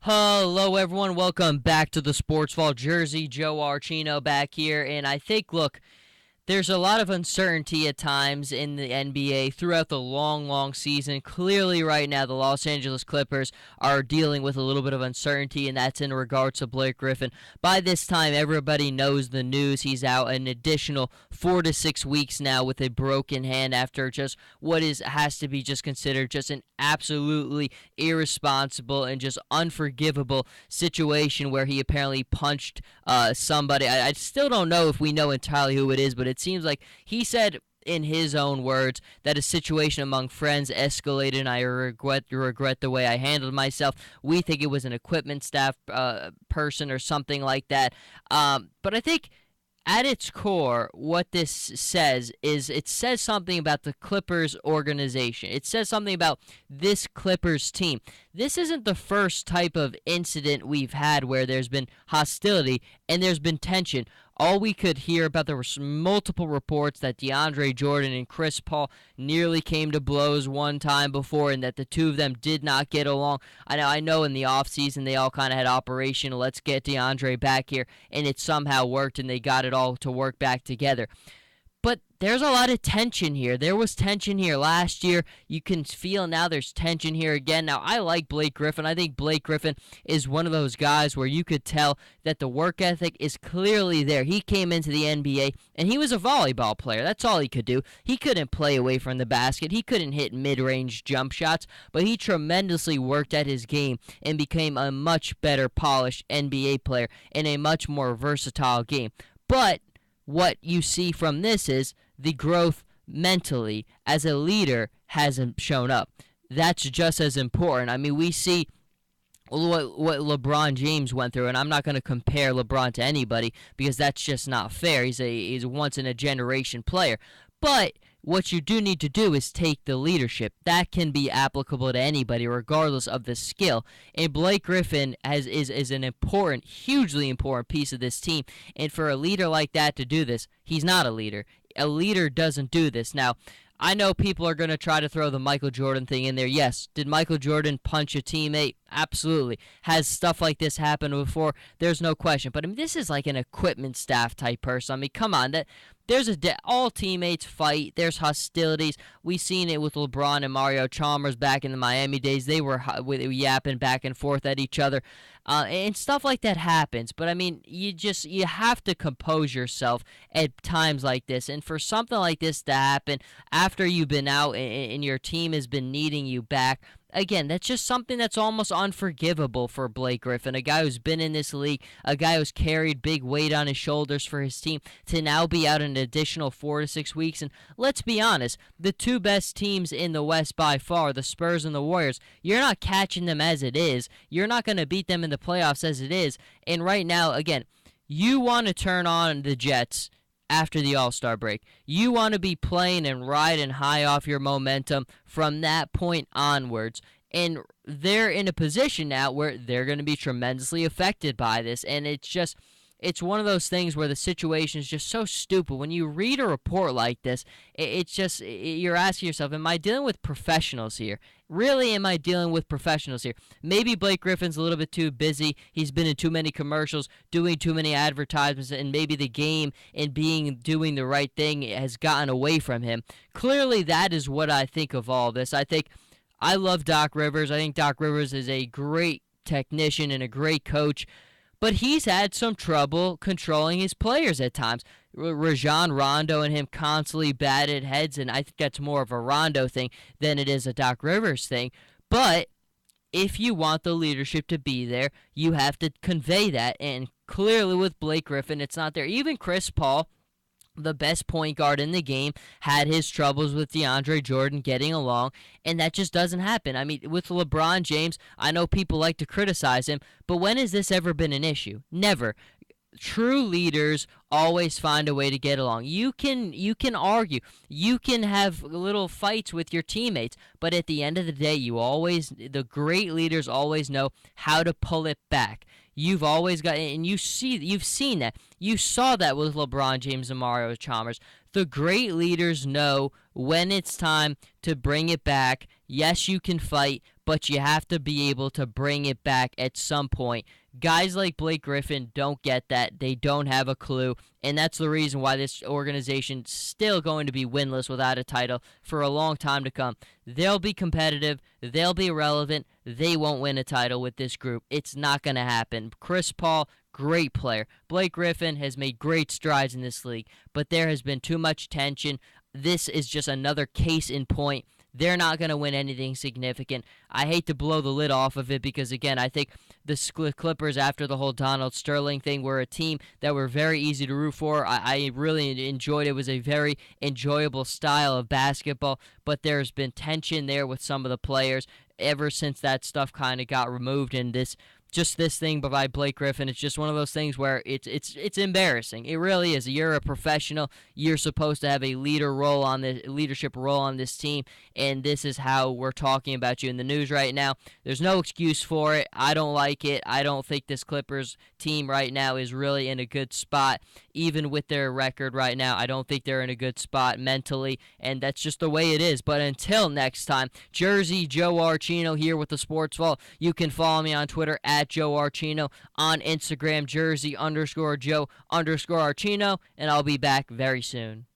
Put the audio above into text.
Hello, everyone. Welcome back to the Sports Vault. Jersey Joe Archino back here. And I think, look, there's a lot of uncertainty at times in the NBA throughout the long season. Clearly, right now, the Los Angeles Clippers are dealing with a little bit of uncertainty, and that's in regards to Blake Griffin. By this time, everybody knows the news. He's out an additional 4 to 6 weeks now with a broken hand after just what has to be just considered just an absolutely irresponsible and just unforgivable situation where he apparently punched somebody. I still don't know if we know entirely who it is, but it seems like he said in his own words that a situation among friends escalated and I regret the way I handled myself. We think it was an equipment staff person or something like that. But I think at its core, what this says is it says something about the Clippers organization. It says something about this Clippers team. This isn't the first type of incident we've had where there's been hostility and there's been tension. All we could hear about, there were multiple reports that DeAndre Jordan and Chris Paul nearly came to blows one time before and that the two of them did not get along. I know in the offseason they all kind of had Operation Let's Get DeAndre Back Here, and it somehow worked and they got it all to work back together. But there's a lot of tension here. There was tension here last year. You can feel now there's tension here again. Now, I like Blake Griffin. I think Blake Griffin is one of those guys where you could tell that the work ethic is clearly there. He came into the NBA, and he was a volleyball player. That's all he could do. He couldn't play away from the basket. He couldn't hit mid-range jump shots, but he tremendously worked at his game and became a much better polished NBA player in a much more versatile game. But what you see from this is the growth mentally as a leader hasn't shown up. That's just as important. I mean, we see what LeBron James went through, and I'm not going to compare LeBron to anybody because that's just not fair. He's a once in a generation player. But what you do need to do is take the leadership. That can be applicable to anybody, regardless of the skill. And Blake Griffin is an important, hugely important piece of this team. And for a leader like that to do this, he's not a leader. A leader doesn't do this. Now, I know people are going to try to throw the Michael Jordan thing in there. Yes, did Michael Jordan punch a teammate? Absolutely. Has stuff like this happened before? There's no question. But I mean, this is like an equipment staff type person. I mean, come on. All teammates fight. There's hostilities. We've seen it with LeBron and Mario Chalmers back in the Miami days. They were yapping back and forth at each other. And stuff like that happens. But I mean, you have to compose yourself at times like this. And for something like this to happen after you've been out and your team has been needing you back, again, that's just something that's almost unforgivable for Blake Griffin, a guy who's been in this league, a guy who's carried big weight on his shoulders for his team, to now be out an additional 4 to 6 weeks. And let's be honest, the two best teams in the West by far, the Spurs and the Warriors, you're not catching them as it is. You're not going to beat them in the playoffs as it is. And right now, again, you want to turn on the Jets after the All-Star break. You want to be playing and riding high off your momentum from that point onwards. And they're in a position now where they're going to be tremendously affected by this. And it's one of those things where the situation is just so stupid. When you read a report like this, you're asking yourself, am I dealing with professionals here? Really, am I dealing with professionals here? Maybe Blake Griffin's a little bit too busy. He's been in too many commercials, doing too many advertisements, and maybe the game and doing the right thing has gotten away from him. Clearly, that is what I think of all this. I love Doc Rivers. I think Doc Rivers is a great technician and a great coach, but he's had some trouble controlling his players at times. Rajon Rondo and him constantly batted heads, and I think that's more of a Rondo thing than it is a Doc Rivers thing. But if you want the leadership to be there, you have to convey that, and clearly with Blake Griffin, it's not there. Even Chris Paul, the best point guard in the game, had his troubles with DeAndre Jordan getting along, and that just doesn't happen. I mean, with LeBron James, I know people like to criticize him, but when has this ever been an issue? Never. True leaders always find a way to get along. You can argue, you can have little fights with your teammates, but at the end of the day, the great leaders always know how to pull it back. You've always got, and you've seen that. You saw that with LeBron James and Mario Chalmers. The great leaders know when it's time to bring it back. Yes, you can fight, but you have to be able to bring it back at some point. Guys like Blake Griffin don't get that. They don't have a clue, and that's the reason why this organization's still going to be winless without a title for a long time to come. They'll be competitive, they'll be relevant, they won't win a title with this group. It's not going to happen. Chris Paul, great player. Blake Griffin has made great strides in this league, but there has been too much tension. This is just another case in point. They're not going to win anything significant. I hate to blow the lid off of it because, again, I think the Clippers, after the whole Donald Sterling thing, were a team that were very easy to root for. I really enjoyed it. It was a very enjoyable style of basketball, but there's been tension there with some of the players ever since that stuff kind of got removed, and this thing by Blake Griffin, it's just one of those things where it's embarrassing. It really is. You're a professional. You're supposed to have a leadership role on this team, and this is how we're talking about you in the news right now. There's no excuse for it. I don't like it. I don't think this Clippers team right now is really in a good spot, even with their record right now. I don't think they're in a good spot mentally, and that's just the way it is. But until next time, Jersey Joe Archino here with the Sports Vault. You can follow me on Twitter at Joe Archino, on Instagram Jersey_Joe_Archino, and I'll be back very soon.